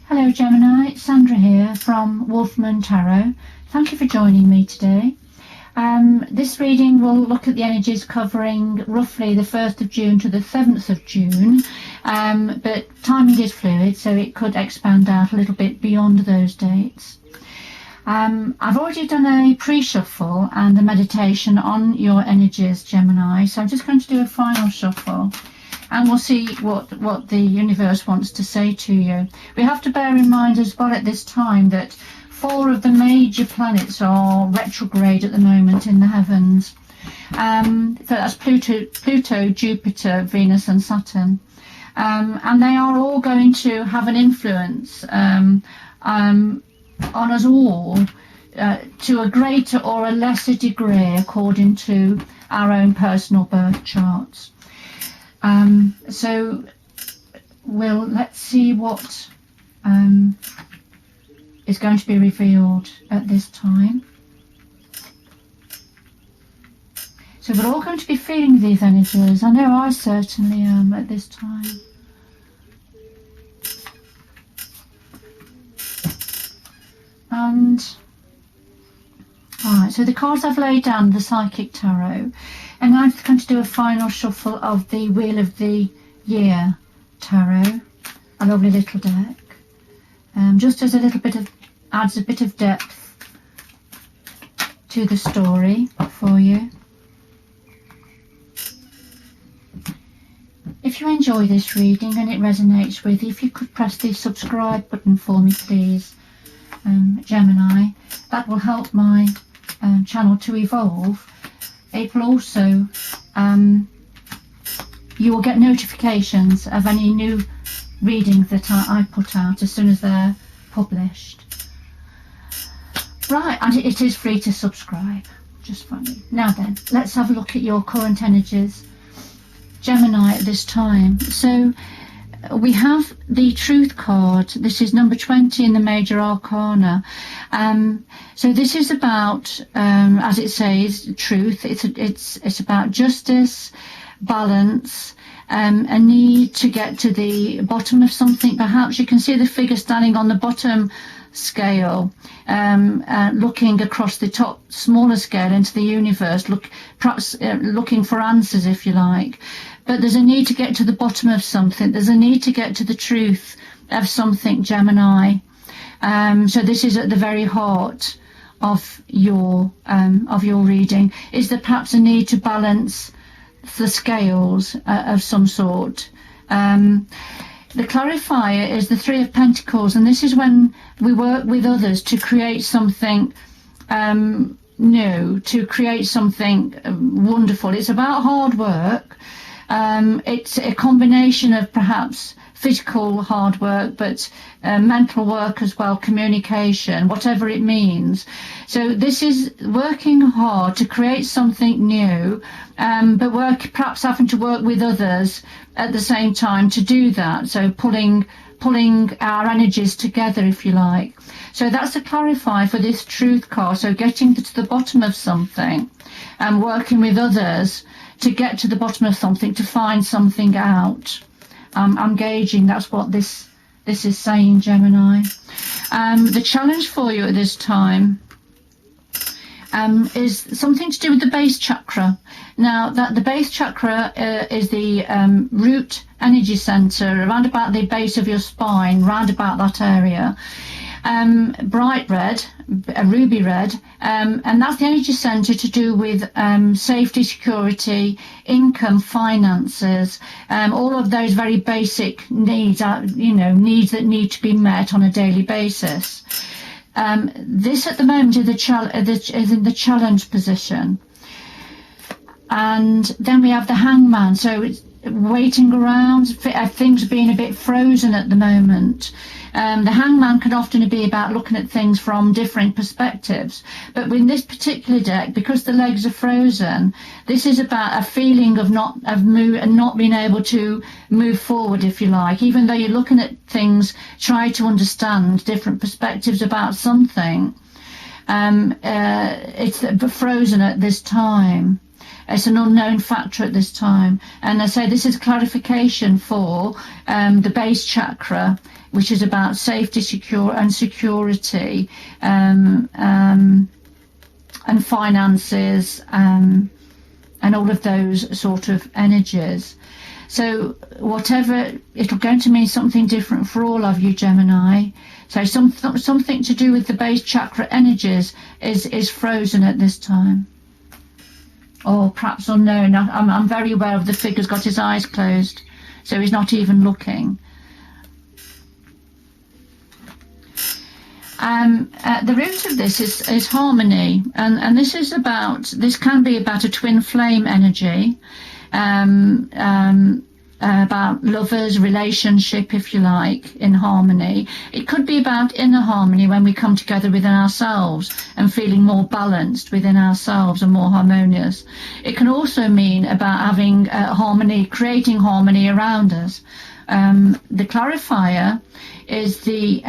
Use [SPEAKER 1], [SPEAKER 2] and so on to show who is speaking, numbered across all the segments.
[SPEAKER 1] Hello Gemini, Sandra here from Wolfman Tarot. Thank you for joining me today. This reading will look at the energies covering roughly the 1st of June to the 7th of June, but timing is fluid, so it could expand out a little bit beyond those dates. I've already done a pre-shuffle and a meditation on your energies, Gemini, so I'm just going to do a final shuffle. And we'll see what the universe wants to say to you. We have to bear in mind as well at this time that 4 of the major planets are retrograde at the moment in the heavens. So that's Pluto, Jupiter, Venus and Saturn. And they are all going to have an influence on us all to a greater or a lesser degree according to our own personal birth charts. So let's see what is going to be revealed at this time. So we're all going to be feeling these energies. I know I certainly am at this time. And alright, so the cards I've laid down, the Psychic Tarot, and now I'm going to do a final shuffle of the Wheel of the Year Tarot, a lovely little deck, just as a little bit of, adds a bit of depth to the story for you. If you enjoy this reading and it resonates with you, if you could press the subscribe button for me please, Gemini, that will help my channel to evolve. It will also, you will get notifications of any new readings that I put out as soon as they're published. Right, and it is free to subscribe, just funny. Now then, let's have a look at your current energies, Gemini, at this time. So we have the Truth card. This is number 20 in the Major Arcana. So this is about, as it says, truth. It's about justice, balance, a need to get to the bottom of something. Perhaps you can see the figure standing on the bottom scale, looking across the top smaller scale into the universe, perhaps looking for answers, if you like. But there's a need to get to the bottom of something. There's a need to get to the truth of something, Gemini. So this is at the very heart of your reading. Is there perhaps a need to balance the scales of some sort? The clarifier is the Three of Pentacles, and this is when we work with others to create something new, to create something wonderful. It's about hard work. It's a combination of perhaps physical hard work, but mental work as well, communication, whatever it means. So this is working hard to create something new, but perhaps having to work with others at the same time to do that. So pulling our energies together, if you like. So that's a clarifier for this Truth card. So getting to the bottom of something and working with others to get to the bottom of something, to find something out. I'm gauging that's what this is saying, Gemini. The challenge for you at this time is something to do with the base chakra. Now, the base chakra is the root energy center around about the base of your spine, round about that area. Bright red, a ruby red, and that's the energy center to do with safety, security, income, finances, all of those very basic needs, needs that need to be met on a daily basis. This at the moment is in the challenge position. And then we have the Hangman, so it's waiting around, things being a bit frozen at the moment. The Hangman can often be about looking at things from different perspectives, but with this particular deck, because the legs are frozen, this is about a feeling of not being able to move forward, if you like. Even though you're looking at things, try to understand different perspectives about something. It's frozen at this time. It's an unknown factor at this time. And I say this is clarification for the base chakra which is about safety, security, and finances, and all of those sort of energies. So whatever, it'll going to mean something different for all of you, Gemini. So something to do with the base chakra energies is frozen at this time, or perhaps unknown. I'm very aware of the figure's got his eyes closed, so he's not even looking. The root of this is harmony, and this can be about a twin flame energy, about lovers, relationship, if you like, in harmony. It could be about inner harmony when we come together within ourselves and feeling more balanced within ourselves and more harmonious. It can also mean about having harmony, creating harmony around us. The clarifier is the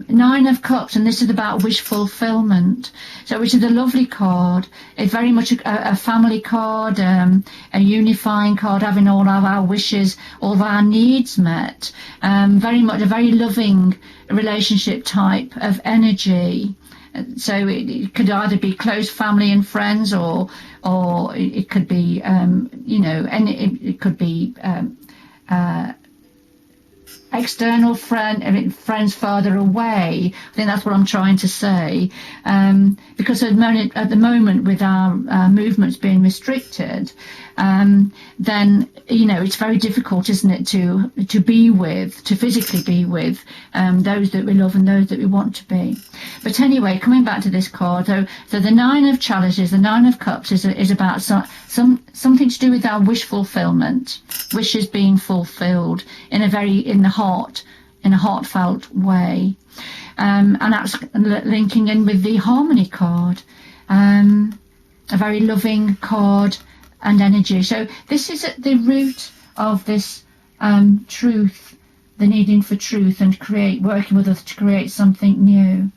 [SPEAKER 1] Nine of Cups, and this is about wish fulfillment. So, which is a lovely card. It's very much a family card, a unifying card, having all of our wishes, all of our needs met. Very much a very loving relationship type of energy. So it could either be close family and friends, or it could be it could be external friends further away. I think that's what I'm trying to say, because at the moment with our movements being restricted, then it's very difficult, isn't it, to be with, to physically be with those that we love and those that we want to be. But anyway, coming back to this card, so the Nine of Chalices, the Nine of Cups is about something to do with our wish fulfillment, wishes being fulfilled in a heartfelt way, and that's linking in with the Harmony card, a very loving card and energy. So this is at the root of this truth, the needing for truth, and working with others to create something new.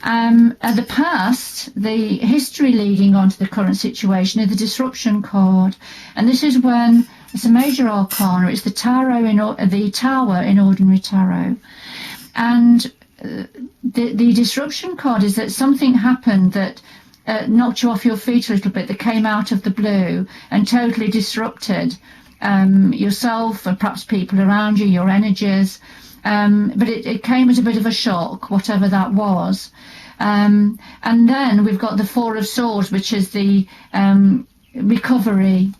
[SPEAKER 1] At the past, the history leading on to the current situation is the Disruption card, and this is when it's a major arcana. It's the Tower in Ordinary Tarot, and the Disruption card is that something happened that knocked you off your feet a little bit, that came out of the blue and totally disrupted yourself and perhaps people around you, your energies. But it came as a bit of a shock, whatever that was. And then we've got the Four of Swords, which is the recovery,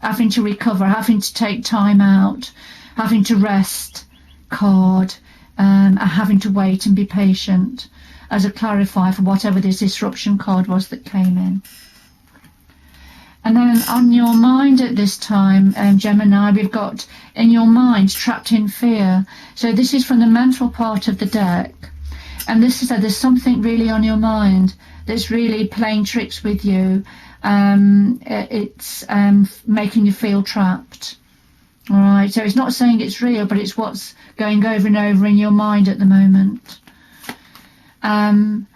[SPEAKER 1] having to recover, having to take time out, having to rest card, having to wait and be patient, as a clarifier for whatever this Disruption card was that came in. And then on your mind at this time, Gemini, we've got in your mind, trapped in fear. So this is from the mental part of the deck. And this is that there's something really on your mind that's really playing tricks with you. It's making you feel trapped. All right, so it's not saying it's real, but it's what's going over and over in your mind at the moment. And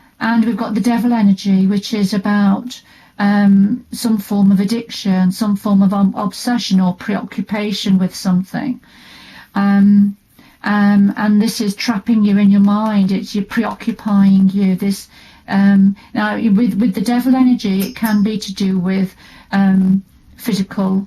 [SPEAKER 1] we've got the Devil energy, which is about some form of addiction, some form of obsession or preoccupation with something. And this is trapping you in your mind. You're preoccupying you. This now with the Devil energy, it can be to do with physical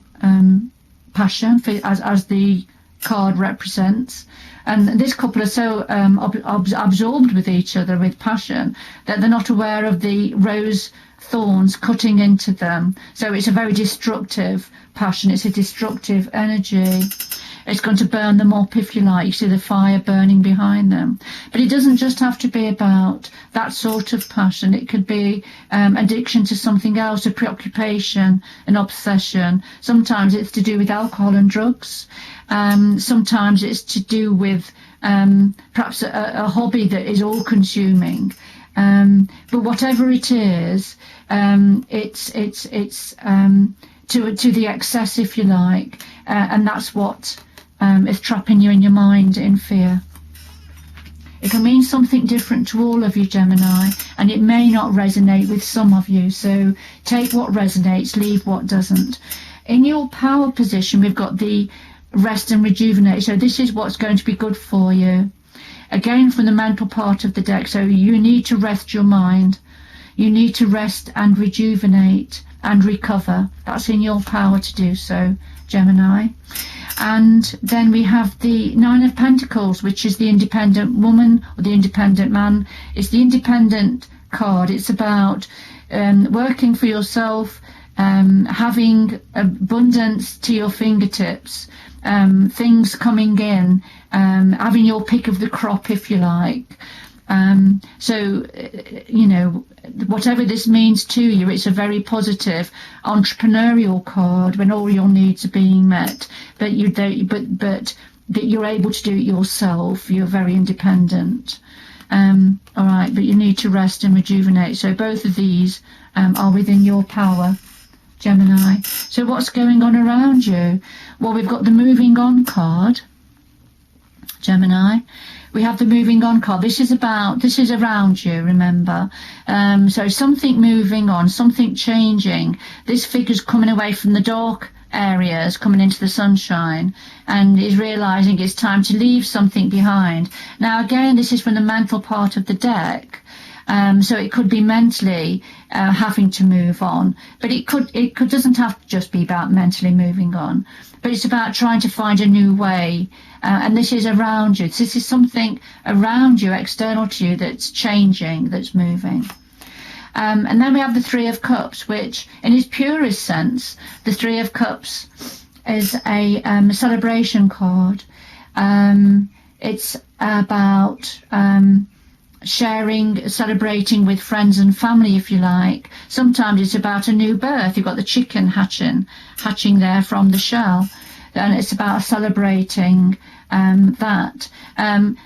[SPEAKER 1] passion, as the card represents. And this couple are so absorbed with each other with passion that they're not aware of the rose thorns cutting into them. So it's a very destructive passion. It's a destructive energy. It's going to burn them up, if you like. You see the fire burning behind them. But it doesn't just have to be about that sort of passion. It could be addiction to something else, a preoccupation, an obsession. Sometimes it's to do with alcohol and drugs. Sometimes it's to do with perhaps a hobby that is all-consuming. But whatever it is, it's to the excess, if you like, and that's what is trapping you in your mind in fear. It can mean something different to all of you, Gemini, and it may not resonate with some of you. So take what resonates, leave what doesn't. In your power position, we've got the rest and rejuvenate. So this is what's going to be good for you. Again, from the mental part of the deck. So you need to rest your mind. You need to rest and rejuvenate and recover. That's in your power to do so, Gemini. And then we have the Nine of Pentacles, which is the independent woman or the independent man. It's the independent card. It's about working for yourself, having abundance to your fingertips, things coming in, having your pick of the crop, if you like. So, you know, whatever this means to you, it's a very positive entrepreneurial card when all your needs are being met, but that you're able to do it yourself. You're very independent. All right, but you need to rest and rejuvenate. So both of these are within your power, Gemini. So what's going on around you? Well, we've got the moving on card, Gemini. We have the moving on card. This is around you, remember. So something moving on, something changing. This figure's coming away from the dark areas, coming into the sunshine, and is realizing it's time to leave something behind. Now, again, this is from the mental part of the deck. So it could be mentally having to move on, but it doesn't have to just be about mentally moving on, but it's about trying to find a new way. And this is around you. This is something around you, external to you, that's changing, that's moving. And then we have the Three of Cups, which, in its purest sense, the Three of Cups is a celebration card. It's about sharing, celebrating with friends and family, if you like. Sometimes it's about a new birth. You've got the chicken hatching there from the shell, and it's about celebrating that.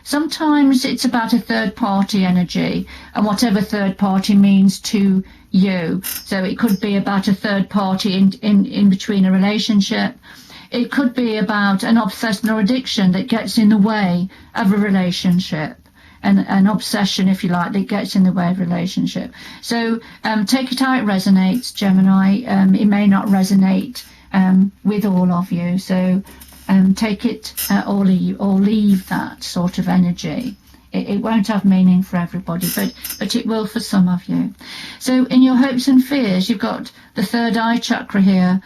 [SPEAKER 1] Sometimes it's about a third party energy, and whatever third party means to you. So it could be about a third party in between a relationship. It could be about an obsession or addiction that gets in the way of a relationship. An obsession, if you like, that gets in the way of relationship. So take it how it resonates, Gemini. It may not resonate with all of you, so take it or leave that sort of energy. It won't have meaning for everybody, but it will for some of you. So in your hopes and fears, you've got the third eye chakra here.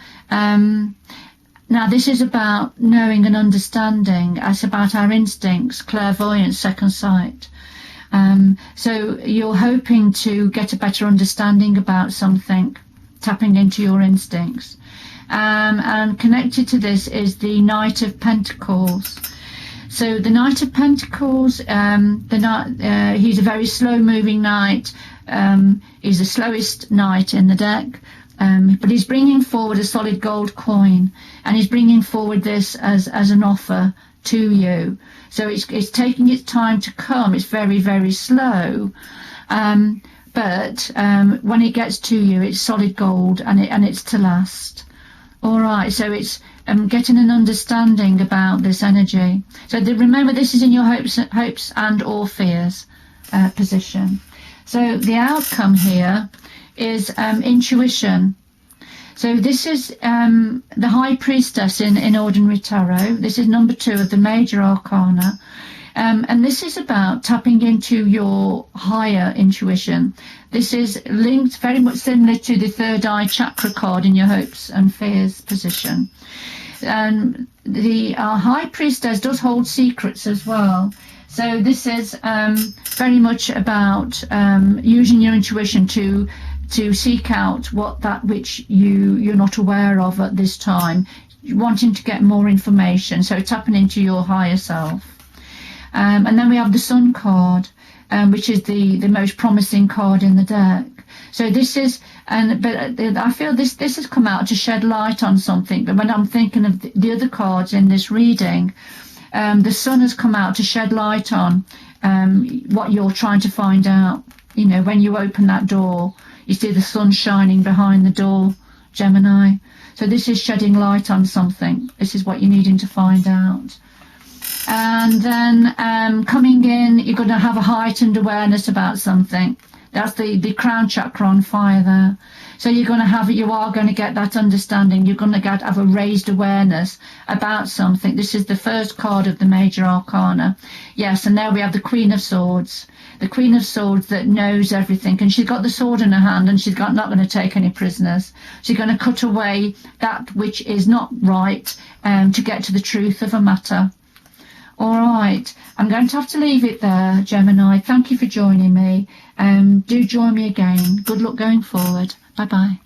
[SPEAKER 1] Now, this is about knowing and understanding. It's about our instincts, clairvoyance, second sight. So you're hoping to get a better understanding about something, tapping into your instincts. And connected to this is the Knight of Pentacles. So the Knight of Pentacles, he's a very slow-moving knight. He's the slowest knight in the deck. But he's bringing forward a solid gold coin, and he's bringing forward this as an offer to you. So it's taking its time to come. It's very, very slow. But when it gets to you, it's solid gold, and it's to last. All right, so it's getting an understanding about this energy. So remember, this is in your hopes and or fears position. So the outcome here is intuition. So this is the High Priestess in Ordinary Tarot. This is number 2 of the Major Arcana. And this is about tapping into your higher intuition. This is linked very much similar to the third eye chakra card in your hopes and fears position. The High Priestess does hold secrets as well. So this is very much about using your intuition to seek out that which you're not aware of at this time, wanting to get more information. So tapping into your higher self. And then we have the Sun card, which is the most promising card in the deck. So this is, but I feel this has come out to shed light on something. But when I'm thinking of the other cards in this reading, the Sun has come out to shed light on what you're trying to find out. You know, when you open that door, you see the sun shining behind the door, Gemini. So this is shedding light on something. This is what you're needing to find out. And then coming in, you're going to have a heightened awareness about something. That's the crown chakra on fire there. So you are going to get that understanding. You're going to have a raised awareness about something. This is the first card of the major arcana. Yes, and there we have the Queen of Swords. The Queen of Swords that knows everything. And she's got the sword in her hand, and she's not going to take any prisoners. She's going to cut away that which is not right to get to the truth of a matter. All right, I'm going to have to leave it there, Gemini. Thank you for joining me. Do join me again. Good luck going forward. Bye-bye.